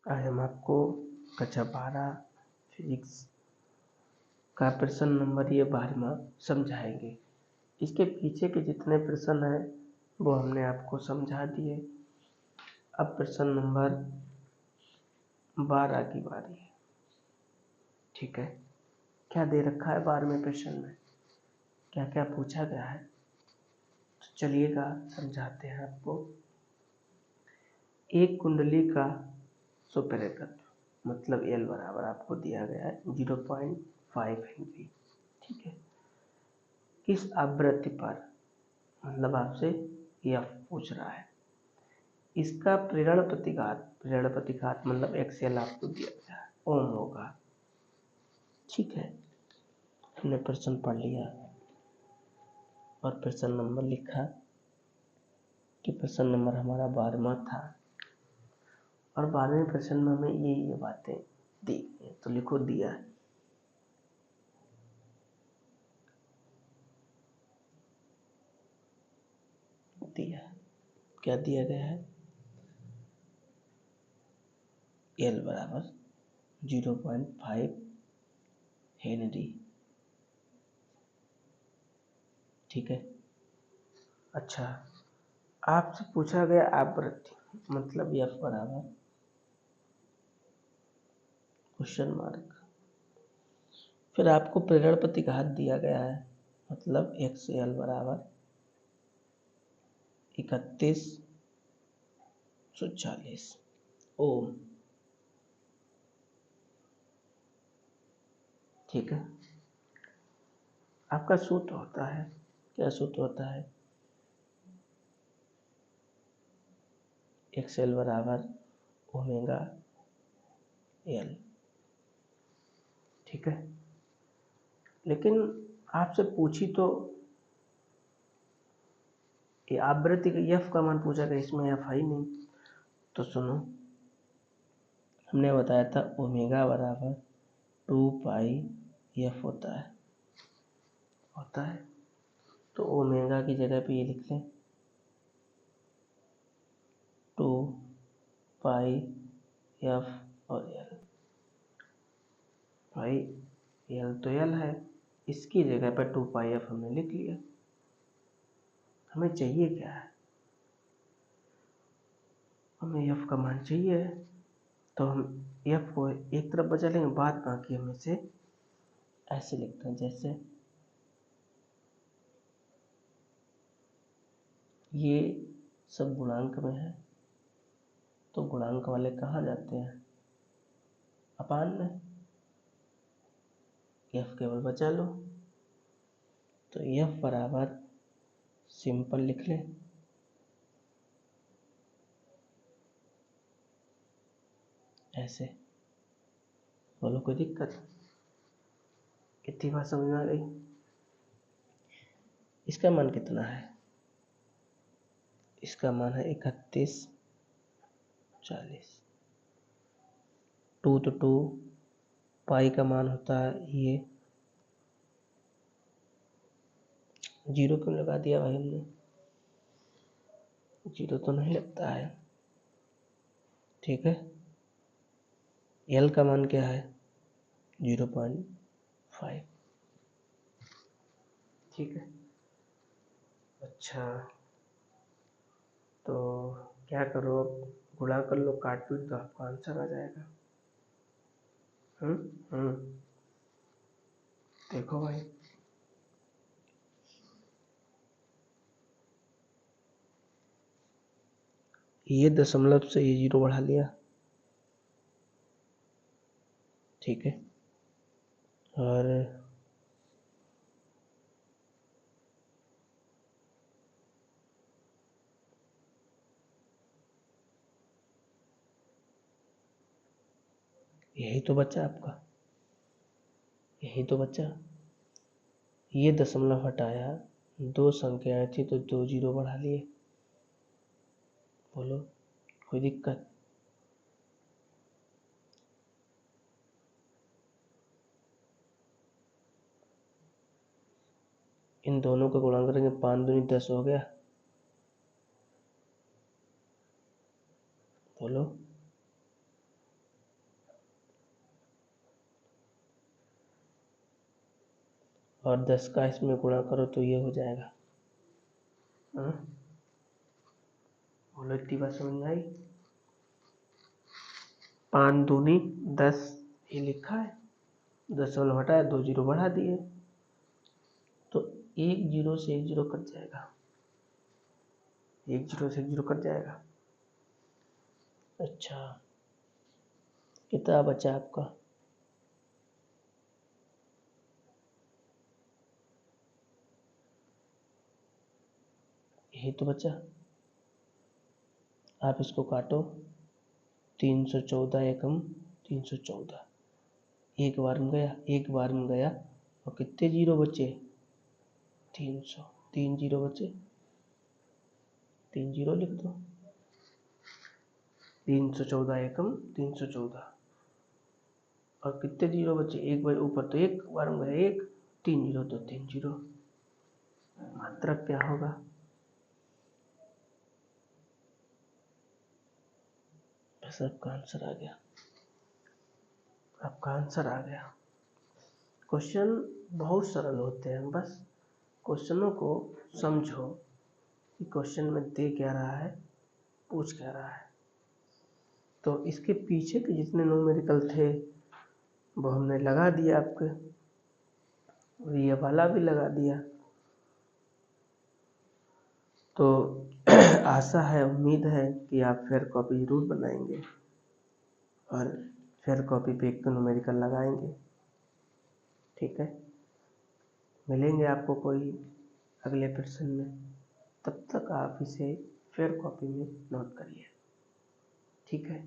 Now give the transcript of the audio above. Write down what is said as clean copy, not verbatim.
आज हम आपको कक्षा 12 फिजिक्स का प्रश्न नंबर ये 12वां समझाएंगे। इसके पीछे के जितने प्रश्न हैं वो हमने आपको समझा दिए। अब प्रश्न नंबर 12 की बारी है। ठीक है, क्या दे रखा है 12वें प्रश्न में, क्या क्या पूछा गया है, तो चलिएगा समझाते हैं आपको। एक कुंडली का सुपरेतत्व मतलब एल बराबर आपको दिया गया है 0.5 हेनरी। ठीक है, किस आवृत्ति पर, मतलब आपसे एफ पूछ रहा है, इसका प्रेरण प्रतिघात मतलब एक्सएल आपको दिया गया है, ओम होगा। ठीक है, हमने प्रश्न पढ़ लिया और प्रश्न नंबर लिखा कि प्रश्न नंबर हमारा 12वां था और 12वें प्रश्न में हमें ये बातें दी गई, तो लिखो दिया। क्या दिया गया है, एल बराबर 0.5 हेनरी। ठीक है, अच्छा, आपसे पूछा गया आवृत्ति मतलब एफ बराबर क्वेश्चन मार्क, फिर आपको प्रेरण प्रतिघात दिया गया है मतलब एक्सएल बराबर 3140 ओम। ठीक है, आपका सूत्र होता है, क्या सूत्र होता है, एक्सएल बराबर ओमेगा एल। ठीक है, लेकिन आपसे पूछी तो ये आवृत्ति का एफ का मान पूछा गया, इसमें एफ है ही नहीं। तो सुनो, हमने बताया था ओमेगा बराबर 2 पाई एफ होता है तो ओमेगा की जगह पे ये लिख लें 2 पाई एफ और एल। भाई एल तो एल है, इसकी जगह पे 2 पाई एफ हमने लिख लिया। हमें चाहिए क्या है, हमें एफ का मान चाहिए, तो हम एफ को एक तरफ बचा लेंगे, बाद बाकी हम इसे ऐसे लिखते हैं जैसे ये सब गुणांक में है तो गुणांक वाले कहाँ जाते हैं, अपान में, एफ केवल बचा लो। तो एफ बराबर सिंपल लिख लें ऐसे। बोलो कोई दिक्कत, कितनी बात समझ में आ गई। इसका मान कितना है, इसका मान है 3140। 2 तो 2, पाई का मान होता है ये, जीरो क्यों लगा दिया भाई हमने, जीरो तो नहीं लगता है। ठीक है, एल का मान क्या है 0.5। ठीक है, अच्छा, तो क्या करो, गुणा कर लो, काट पीट दो, आपका आंसर आ जाएगा। देखो भाई, ये दशमलव से ये जीरो बढ़ा लिया। ठीक है, और यही तो बचा आपका, यही तो बचा। ये दशमलव हटाया, 2 संख्याएं थी तो 2 जीरो बढ़ा लिए। बोलो कोई दिक्कत, इन दोनों का गुणा करेंगे, 5 दूनी 10 हो गया। बोलो और 10 का इसमें गुणा करो तो ये हो जाएगा। बोलो इतनी बात समझ में आई? 5 दूनी 10 ये लिखा है, 10 हटाया, 2 जीरो बढ़ा दिए, तो 1 जीरो से 1 जीरो कट जाएगा, 1 जीरो से 1 जीरो कट जाएगा। अच्छा, कितना बचा आपका? यही तो बचा। आप इसको काटो, 314 एकम 314, एक बार में गया, एक बार में गया, और कितने जीरो बचे? 300, 3 जीरो बचे, 3 जीरो लिख दो। 314 एकम 314, और कितने जीरो बचे? एक बार ऊपर तो एक बार में गया एक, 3 जीरो तो 3 जीरो। मात्रक क्या होगा? बस आपका आंसर आ गया, आपका आंसर आ गया। क्वेश्चन बहुत सरल होते हैं, बस क्वेश्चनों को समझो कि क्वेश्चन में दे क्या रहा है, पूछ क्या रहा है। तो इसके पीछे के जितने न्यूमेरिकल थे वो हमने लगा दिया आपके, और ये वाला भी लगा दिया। तो आशा है, उम्मीद है कि आप फेयर कॉपी ज़रूर बनाएंगे और फेयर कॉपी पे एक तो न्यूमेरिकल लगाएंगे। ठीक है, मिलेंगे आपको कोई अगले प्रश्न में, तब तक आप इसे फेयर कॉपी में नोट करिए। ठीक है।